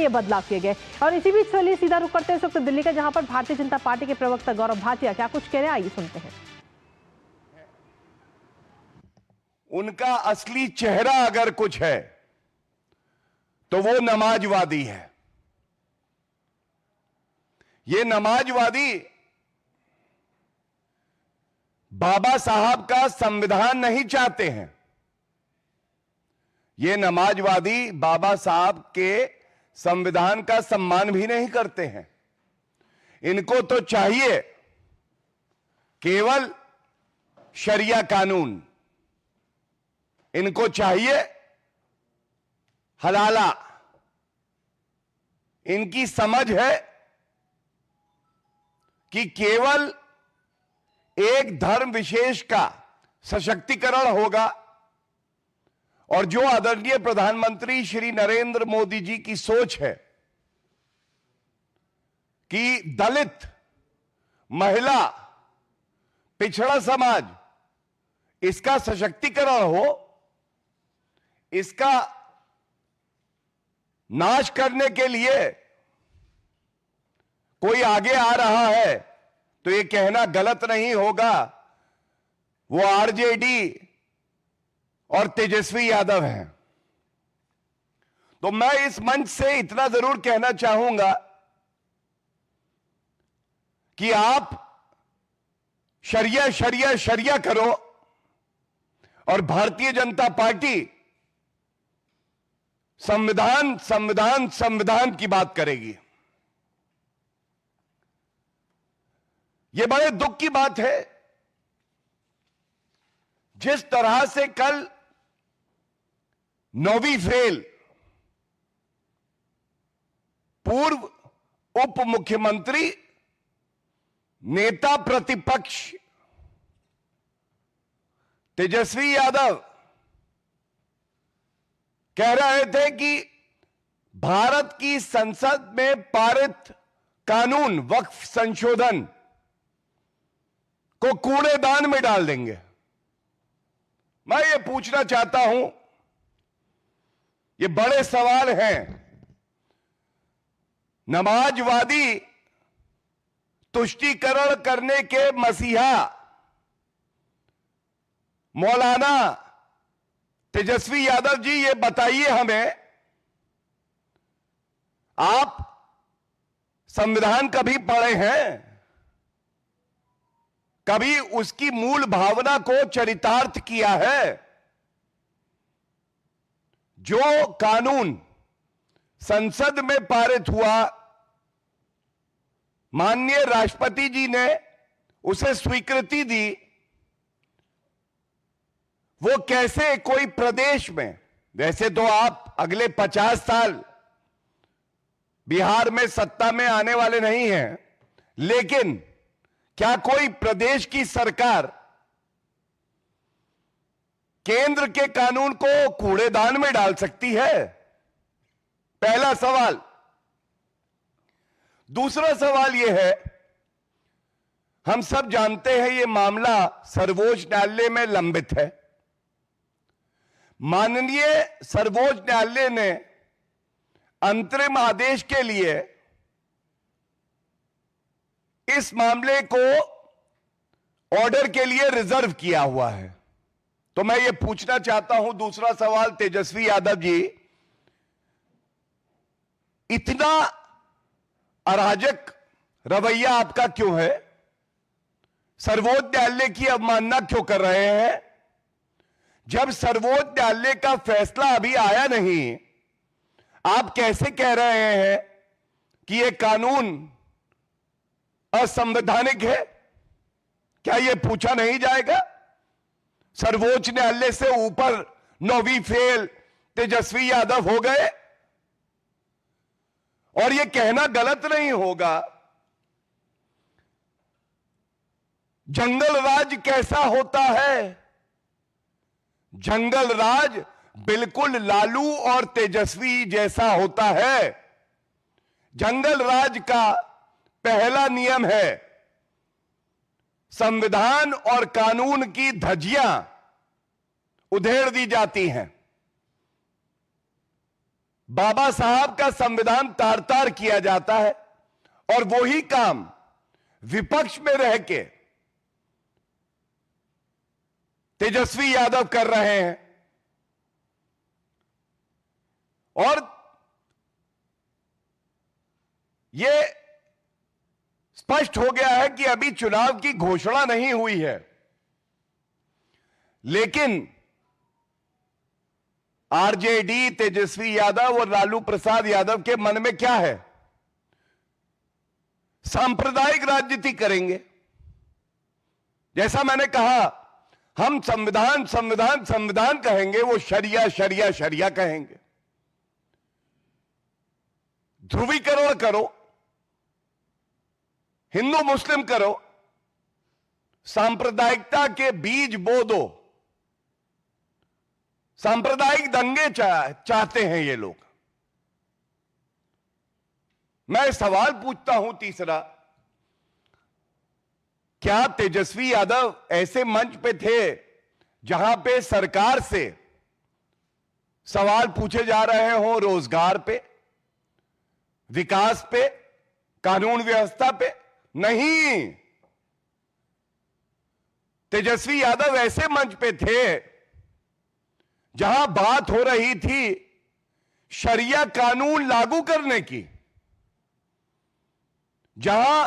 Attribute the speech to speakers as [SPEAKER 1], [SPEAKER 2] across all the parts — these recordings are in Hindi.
[SPEAKER 1] ये बदलाव किए गए। और इसी बीच चलिए सीधा रुख करते हैं इस वक्त दिल्ली का, जहां पर भारतीय जनता पार्टी के प्रवक्ता गौरव भाटिया क्या कुछ कह रहे हैं, आइए सुनते हैं।
[SPEAKER 2] उनका असली चेहरा अगर कुछ है तो वो नमाजवादी है। ये नमाजवादी बाबा साहब का संविधान नहीं चाहते हैं। ये नमाजवादी बाबा साहब के संविधान का सम्मान भी नहीं करते हैं। इनको तो चाहिए केवल शरिया कानून, इनको चाहिए हलाला। इनकी समझ है कि केवल एक धर्म विशेष का सशक्तिकरण होगा, और जो आदरणीय प्रधानमंत्री श्री नरेंद्र मोदी जी की सोच है कि दलित, महिला, पिछड़ा समाज, इसका सशक्तिकरण हो, इसका नाश करने के लिए कोई आगे आ रहा है तो यह कहना गलत नहीं होगा वो आरजेडी और तेजस्वी यादव हैं। तो मैं इस मंच से इतना जरूर कहना चाहूंगा कि आप शरिया शरिया शरिया करो और भारतीय जनता पार्टी संविधान संविधान संविधान की बात करेगी। यह बड़े दुख की बात है जिस तरह से कल 9वीं फेल पूर्व उप मुख्यमंत्री, नेता प्रतिपक्ष तेजस्वी यादव कह रहे थे कि भारत की संसद में पारित कानून वक्फ संशोधन को कूड़ेदान में डाल देंगे। मैं ये पूछना चाहता हूं, ये बड़े सवाल हैं। नमाजवादी तुष्टीकरण करने के मसीहा मौलाना तेजस्वी यादव जी, ये बताइए हमें, आप संविधान कभी पढ़े हैं? कभी उसकी मूल भावना को चरितार्थ किया है? जो कानून संसद में पारित हुआ, माननीय राष्ट्रपति जी ने उसे स्वीकृति दी, वो कैसे कोई प्रदेश में, वैसे तो आप अगले 50 साल बिहार में सत्ता में आने वाले नहीं हैं, लेकिन क्या कोई प्रदेश की सरकार केंद्र के कानून को कूड़ेदान में डाल सकती है? पहला सवाल। दूसरा सवाल यह है, हम सब जानते हैं ये मामला सर्वोच्च न्यायालय में लंबित है। माननीय सर्वोच्च न्यायालय ने अंतरिम आदेश के लिए इस मामले को ऑर्डर के लिए रिजर्व किया हुआ है। तो मैं ये पूछना चाहता हूं, दूसरा सवाल, तेजस्वी यादव जी, इतना अराजक रवैया आपका क्यों है? सर्वोच्च न्यायालय की अवमानना क्यों कर रहे हैं? जब सर्वोच्च न्यायालय का फैसला अभी आया नहीं, आप कैसे कह रहे हैं कि यह कानून असंवैधानिक है? क्या यह पूछा नहीं जाएगा? सर्वोच्च न्यायालय से ऊपर 9वीं फेल तेजस्वी यादव हो गए, और यह कहना गलत नहीं होगा। जंगल राज कैसा होता है? जंगल राज बिल्कुल लालू और तेजस्वी जैसा होता है। जंगल राज का पहला नियम है, संविधान और कानून की धज्जियां उधेड़ दी जाती हैं। बाबा साहब का संविधान तार तार किया जाता है और वही काम विपक्ष में रह के तेजस्वी यादव कर रहे हैं। और यह स्पष्ट हो गया है कि अभी चुनाव की घोषणा नहीं हुई है, लेकिन आरजेडी, तेजस्वी यादव और लालू प्रसाद यादव के मन में क्या है? सांप्रदायिक राजनीति करेंगे। जैसा मैंने कहा, हम संविधान संविधान संविधान कहेंगे, वो शरिया शरिया शरिया कहेंगे। ध्रुवीकरण करो, हिंदू मुस्लिम करो, सांप्रदायिकता के बीज बो दो। सांप्रदायिक दंगे चाहते हैं ये लोग। मैं सवाल पूछता हूं तीसरा, क्या तेजस्वी यादव ऐसे मंच पे थे जहां पे सरकार से सवाल पूछे जा रहे हो रोजगार पे, विकास पे, कानून व्यवस्था पे? नहीं, तेजस्वी यादव ऐसे मंच पे थे जहां बात हो रही थी शरिया कानून लागू करने की, जहां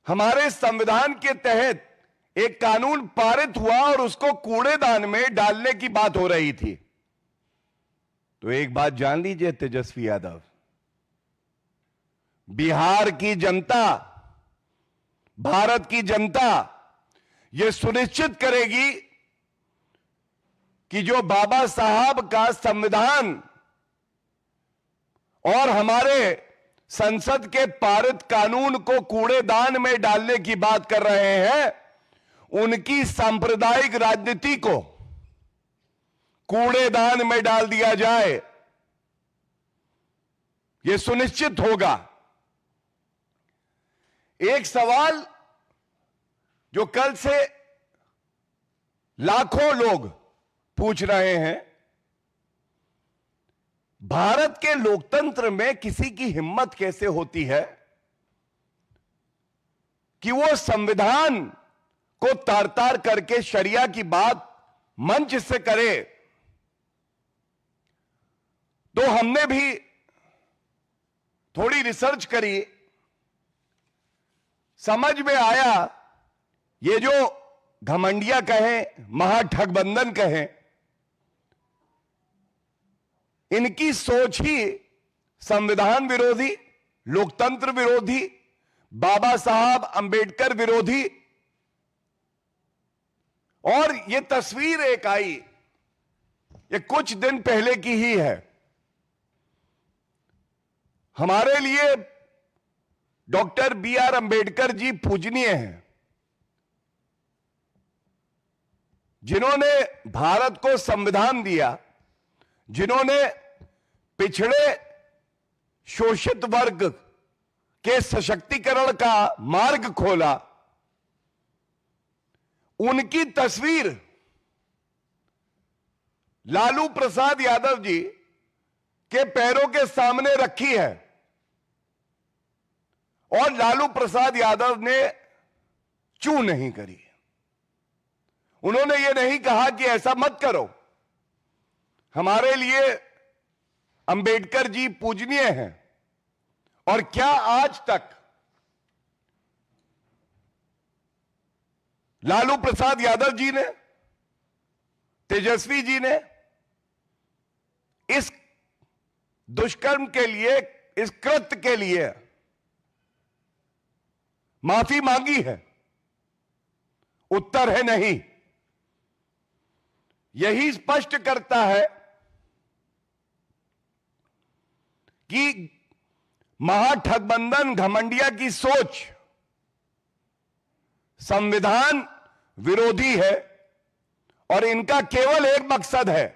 [SPEAKER 2] हमारे संविधान के तहत एक कानून पारित हुआ और उसको कूड़ेदान में डालने की बात हो रही थी। तो एक बात जान लीजिए तेजस्वी यादव, बिहार की जनता, भारत की जनता यह सुनिश्चित करेगी कि जो बाबा साहब का संविधान और हमारे संसद के पारित कानून को कूड़ेदान में डालने की बात कर रहे हैं, उनकी सांप्रदायिक राजनीति को कूड़ेदान में डाल दिया जाए, यह सुनिश्चित होगा। एक सवाल जो कल से लाखों लोग पूछ रहे हैं, भारत के लोकतंत्र में किसी की हिम्मत कैसे होती है कि वो संविधान को तार तार करके शरिया की बात मंच से करे? तो हमने भी थोड़ी रिसर्च करी, समझ में आया ये जो घमंडिया कहें, महाठगबंधन कहें, इनकी सोच ही संविधान विरोधी, लोकतंत्र विरोधी, बाबा साहब अंबेडकर विरोधी। और ये तस्वीर एक आई, ये कुछ दिन पहले की ही है। हमारे लिए डॉक्टर बी.आर. अंबेडकर जी पूजनीय हैं, जिन्होंने भारत को संविधान दिया, जिन्होंने पिछड़े शोषित वर्ग के सशक्तिकरण का मार्ग खोला। उनकी तस्वीर लालू प्रसाद यादव जी के पैरों के सामने रखी है और लालू प्रसाद यादव ने चू नहीं करी। उन्होंने ये नहीं कहा कि ऐसा मत करो। हमारे लिए अंबेडकर जी पूजनीय हैं। और क्या आज तक लालू प्रसाद यादव जी ने, तेजस्वी जी ने इस दुष्कर्म के लिए, इस कृत्य के लिए माफी मांगी है? उत्तर है नहीं। यही स्पष्ट करता है कि महाठगबंधन, घमंडिया की सोच संविधान विरोधी है और इनका केवल एक मकसद है,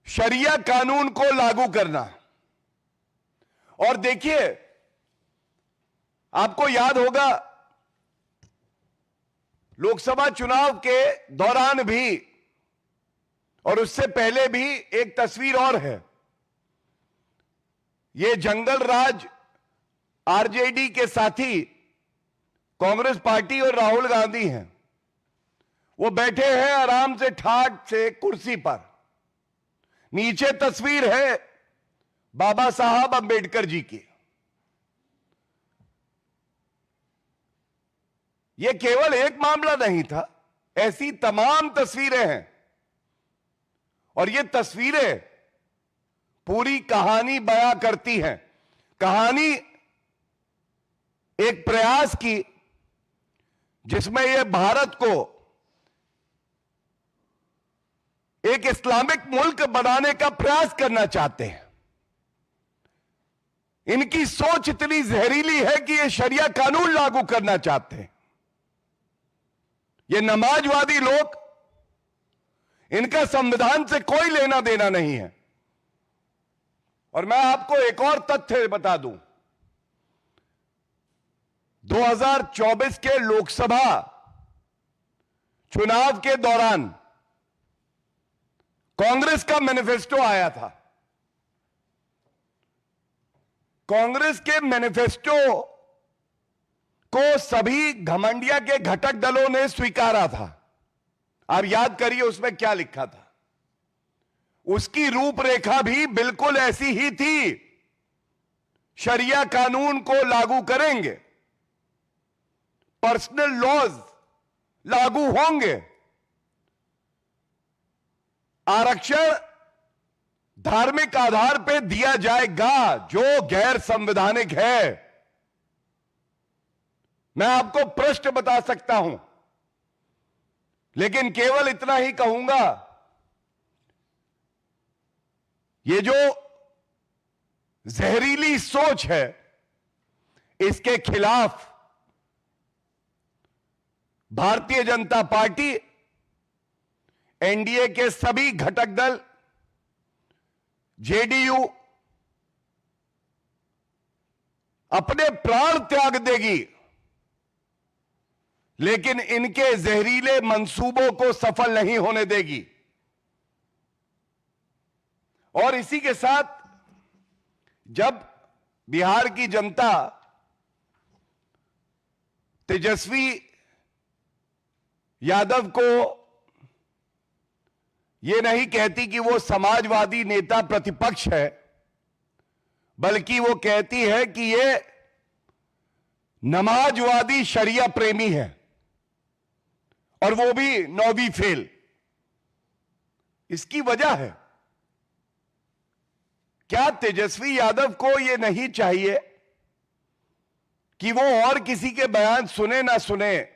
[SPEAKER 2] शरिया कानून को लागू करना। और देखिए, आपको याद होगा लोकसभा चुनाव के दौरान भी और उससे पहले भी एक तस्वीर और है। ये जंगल राज आरजेडी के साथी कांग्रेस पार्टी और राहुल गांधी हैं। वो बैठे हैं आराम से ठाट से कुर्सी पर। नीचे तस्वीर है बाबा साहब अंबेडकर जी की। यह केवल एक मामला नहीं था, ऐसी तमाम तस्वीरें हैं और ये तस्वीरें पूरी कहानी बयां करती हैं। कहानी एक प्रयास की जिसमें यह भारत को एक इस्लामिक मुल्क बनाने का प्रयास करना चाहते हैं। इनकी सोच इतनी जहरीली है कि ये शरिया कानून लागू करना चाहते हैं। ये नमाजवादी लोग, इनका संविधान से कोई लेना देना नहीं है। और मैं आपको एक और तथ्य बता दूं, 2024 के लोकसभा चुनाव के दौरान कांग्रेस का मैनिफेस्टो आया था। कांग्रेस के मैनिफेस्टो को सभी घमंडिया के घटक दलों ने स्वीकारा था। आप याद करिए उसमें क्या लिखा था। उसकी रूपरेखा भी बिल्कुल ऐसी ही थी। शरिया कानून को लागू करेंगे, पर्सनल लॉज लागू होंगे, आरक्षण धार्मिक आधार पर दिया जाएगा जो गैर संवैधानिक है। मैं आपको प्रश्न बता सकता हूं, लेकिन केवल इतना ही कहूंगा, ये जो जहरीली सोच है इसके खिलाफ भारतीय जनता पार्टी, एनडीए के सभी घटक दल, जेडीयू अपने प्राण त्याग देगी, लेकिन इनके जहरीले मंसूबों को सफल नहीं होने देगी। और इसी के साथ जब बिहार की जनता तेजस्वी यादव को यह नहीं कहती कि वो समाजवादी नेता प्रतिपक्ष है, बल्कि वो कहती है कि ये नमाजवादी शरिया प्रेमी है, और वो भी 9वीं फेल। इसकी वजह है, क्या तेजस्वी यादव को यह नहीं चाहिए कि वो और किसी के बयान सुने ना सुने,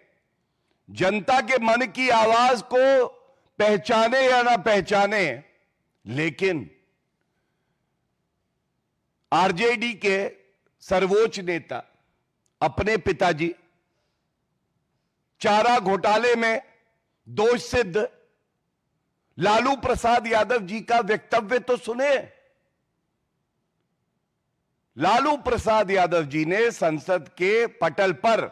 [SPEAKER 2] जनता के मन की आवाज को पहचाने या ना पहचाने, लेकिन आरजेडी के सर्वोच्च नेता अपने पिताजी चारा घोटाले में दोष सिद्ध लालू प्रसाद यादव जी का वक्तव्य तो सुने। लालू प्रसाद यादव जी ने संसद के पटल पर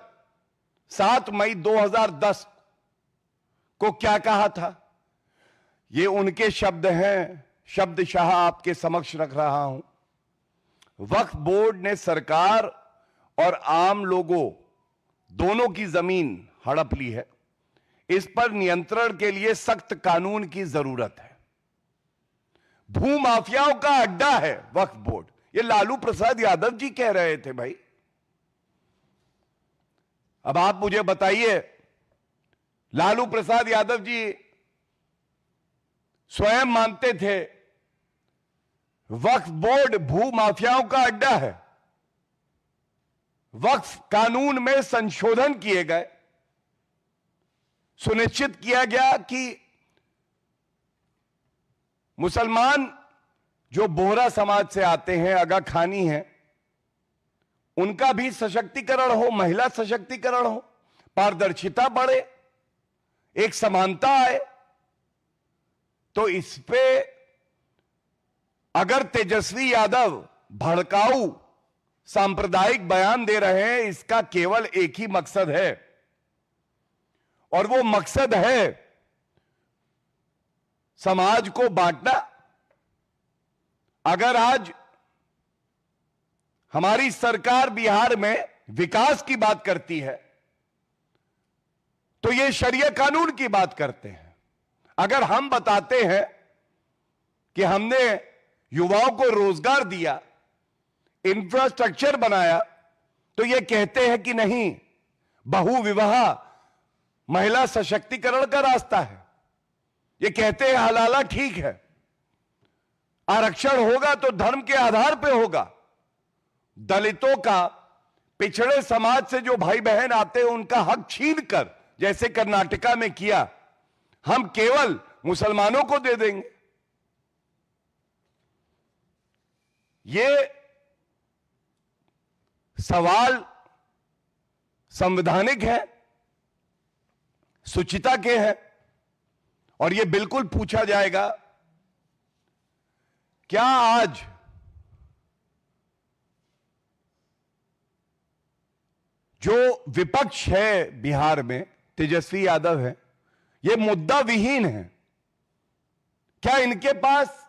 [SPEAKER 2] 7 मई 2010 को क्या कहा था, ये उनके शब्द हैं, शब्दशाह आपके समक्ष रख रहा हूं। वक्फ बोर्ड ने सरकार और आम लोगों दोनों की जमीन हड़प ली है। इस पर नियंत्रण के लिए सख्त कानून की जरूरत है। भूमाफियाओं का अड्डा है वक्फ बोर्ड, ये लालू प्रसाद यादव जी कह रहे थे भाई। अब आप मुझे बताइए, लालू प्रसाद यादव जी स्वयं मानते थे वक्फ बोर्ड भूमाफियाओं का अड्डा है। वक्फ कानून में संशोधन किए गए, सुनिश्चित किया गया कि मुसलमान जो बोहरा समाज से आते हैं, आगा खानी हैं, उनका भी सशक्तिकरण हो, महिला सशक्तिकरण हो, पारदर्शिता बढ़े, एक समानता आए। तो इस पे अगर तेजस्वी यादव भड़काऊ सांप्रदायिक बयान दे रहे हैं, इसका केवल एक ही मकसद है, और वो मकसद है समाज को बांटना। अगर आज हमारी सरकार बिहार में विकास की बात करती है तो ये शरिया कानून की बात करते हैं। अगर हम बताते हैं कि हमने युवाओं को रोजगार दिया, इंफ्रास्ट्रक्चर बनाया, तो ये कहते हैं कि नहीं, बहुविवाह महिला सशक्तिकरण का रास्ता है। ये कहते हैं हलाला ठीक है, आरक्षण होगा तो धर्म के आधार पे होगा। दलितों का, पिछड़े समाज से जो भाई बहन आते हैं उनका हक छीन कर, जैसे कर्नाटका में किया, हम केवल मुसलमानों को दे देंगे। ये सवाल संवैधानिक है, शुचिता के हैं, और ये बिल्कुल पूछा जाएगा। क्या आज जो विपक्ष है बिहार में, तेजस्वी यादव है, ये मुद्दा विहीन है? क्या इनके पास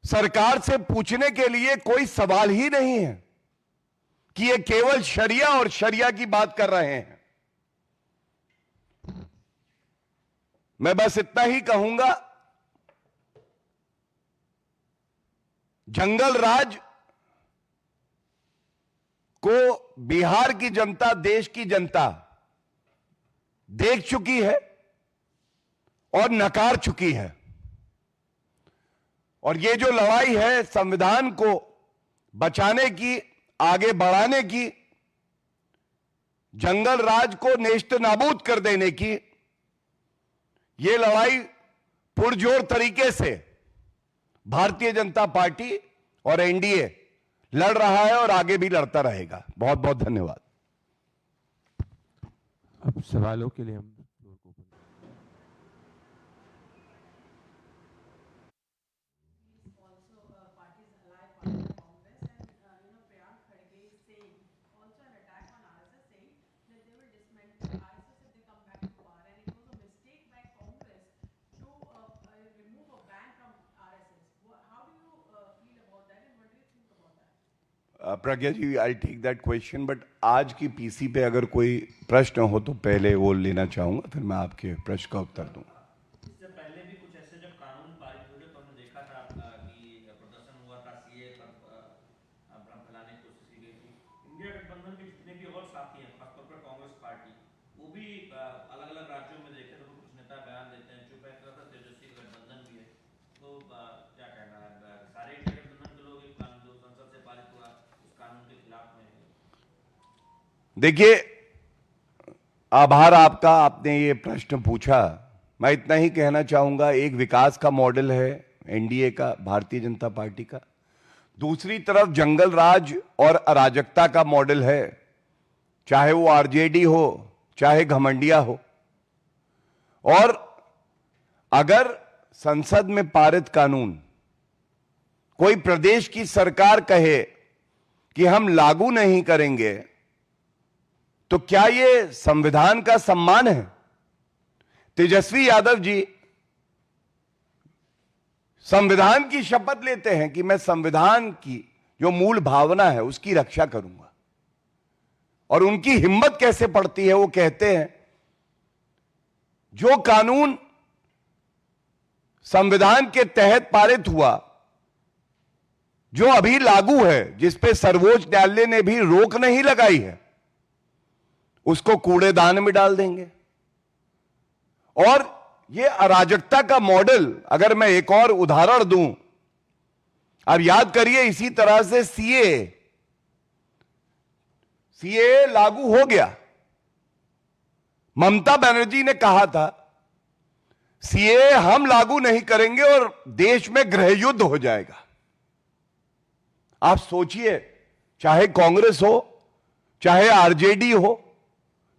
[SPEAKER 2] सरकार से पूछने के लिए कोई सवाल ही नहीं है कि ये केवल शरिया और शरिया की बात कर रहे हैं? मैं बस इतना ही कहूंगा, जंगल राज को बिहार की जनता, देश की जनता देख चुकी है और नकार चुकी है। और ये जो लड़ाई है संविधान को बचाने की, आगे बढ़ाने की, जंगल राज को नेस्त नाबूद कर देने की, ये लड़ाई पुरजोर तरीके से भारतीय जनता पार्टी और एनडीए लड़ रहा है और आगे भी लड़ता रहेगा। बहुत बहुत धन्यवाद।
[SPEAKER 3] अब सवालों के लिए हम फ्लोर को open
[SPEAKER 2] Pragya ji, I take that question, but आज की पीसी पे अगर कोई प्रश्न हो तो पहले वो लेना चाहूंगा, फिर मैं आपके प्रश्न का उत्तर दूंगा।
[SPEAKER 4] इससे पहले भी कुछ ऐसे जब कानून पारित हुए तो हमने देखा था कि प्रदर्शन हुआ था, सीए पर भ्रम फैलाने की कोशिश की गई थी। इंडिया गठबंधन के जितने भी और साथी हैं, खासतौर पर कांग्रेस पार्टी, वो भी अलग अलग राज्यों में देखे तो कुछ नेता बयान देते हैं, चुप है, तेजस्वी गठबंधन भी है, तो क्या कहना है? सारे इंडिया गठबंधन के लोग एक कानून जो संसद से पारित हुआ उस कानून के खिलाफ में?
[SPEAKER 2] देखिए, आभार आपका, आपने ये प्रश्न पूछा। मैं इतना ही कहना चाहूंगा, एक विकास का मॉडल है एनडीए का, भारतीय जनता पार्टी का, दूसरी तरफ जंगल राज और अराजकता का मॉडल है, चाहे वो आरजेडी हो, चाहे घमंडिया हो। और अगर संसद में पारित कानून कोई प्रदेश की सरकार कहे कि हम लागू नहीं करेंगे, तो क्या यह संविधान का सम्मान है? तेजस्वी यादव जी संविधान की शपथ लेते हैं कि मैं संविधान की जो मूल भावना है उसकी रक्षा करूंगा, और उनकी हिम्मत कैसे पड़ती है? वो कहते हैं जो कानून संविधान के तहत पारित हुआ, जो अभी लागू है, जिस पे सर्वोच्च न्यायालय ने भी रोक नहीं लगाई है, उसको कूड़ेदान में डाल देंगे। और ये अराजकता का मॉडल, अगर मैं एक और उदाहरण दूं, अब याद करिए, इसी तरह से सीए लागू हो गया। ममता बनर्जी ने कहा था सीए हम लागू नहीं करेंगे और देश में गृह युद्ध हो जाएगा। आप सोचिए, चाहे कांग्रेस हो, चाहे आरजेडी हो,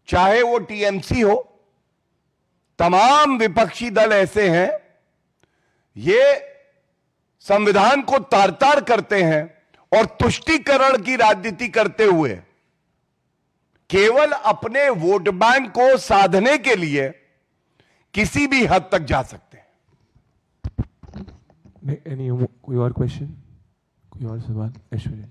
[SPEAKER 2] चाहे वो टीएमसी हो, तमाम विपक्षी दल ऐसे हैं, ये संविधान को तार-तार करते हैं और तुष्टीकरण की राजनीति करते हुए केवल अपने वोट बैंक को साधने के लिए किसी भी हद तक जा सकते हैं।
[SPEAKER 3] कोई और क्वेश्चन, कोई और सवाल? ऐश्वर्या जी।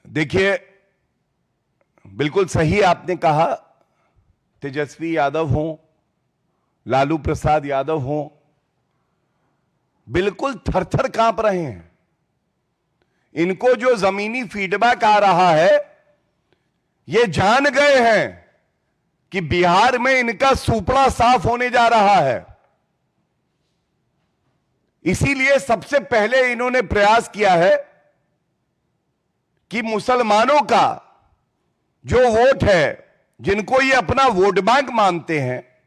[SPEAKER 2] देखिए, बिल्कुल सही आपने कहा। तेजस्वी यादव हों, लालू प्रसाद यादव हों, बिल्कुल थर-थर कांप रहे हैं। इनको जो जमीनी फीडबैक आ रहा है, ये जान गए हैं कि बिहार में इनका सुपड़ा साफ होने जा रहा है। इसीलिए सबसे पहले इन्होंने प्रयास किया है कि मुसलमानों का जो वोट है, जिनको ये अपना वोट बैंक मानते हैं,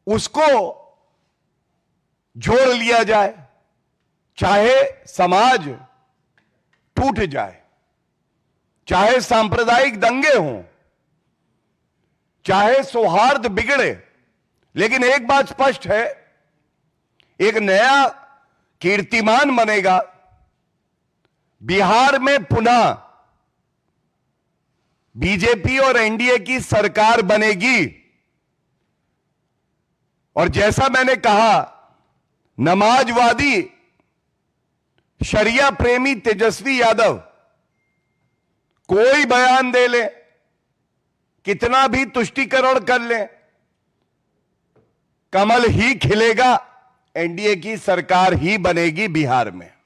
[SPEAKER 2] उसको जोड़ लिया जाए, चाहे समाज टूट जाए, चाहे सांप्रदायिक दंगे हों, चाहे सौहार्द बिगड़े। लेकिन एक बात स्पष्ट है, एक नया कीर्तिमान बनेगा। बिहार में पुनः बीजेपी और एनडीए की सरकार बनेगी। और जैसा मैंने कहा, नमाजवादी शरिया प्रेमी तेजस्वी यादव कोई बयान दे ले, कितना भी तुष्टीकरण कर ले, कमल ही खिलेगा, एनडीए की सरकार ही बनेगी बिहार में।